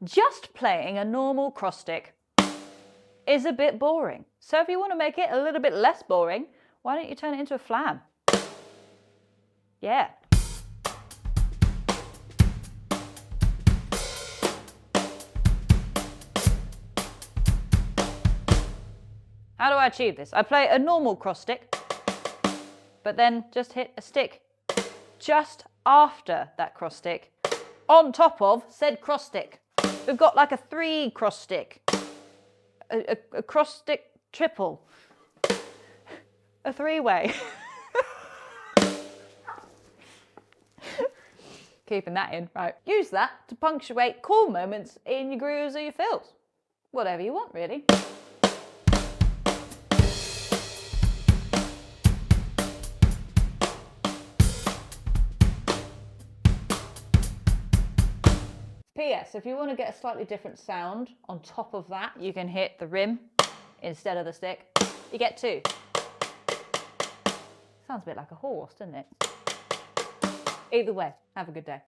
Just playing a normal cross stick is a bit boring. So if you want to make it a little bit less boring, why don't you turn it into a flam? Yeah. How do I achieve this? I play a normal cross stick, but then just hit a stick just after that cross stick, on top of said cross stick. We've got like a 3 cross stick, a cross stick triple, a 3-way. Keeping that in, right. Use that to punctuate cool moments in your grooves or your fills. Whatever you want, really. PS, if you want to get a slightly different sound on top of that, you can hit the rim instead of the stick. You get 2. Sounds a bit like a horse, doesn't it? Either way, have a good day.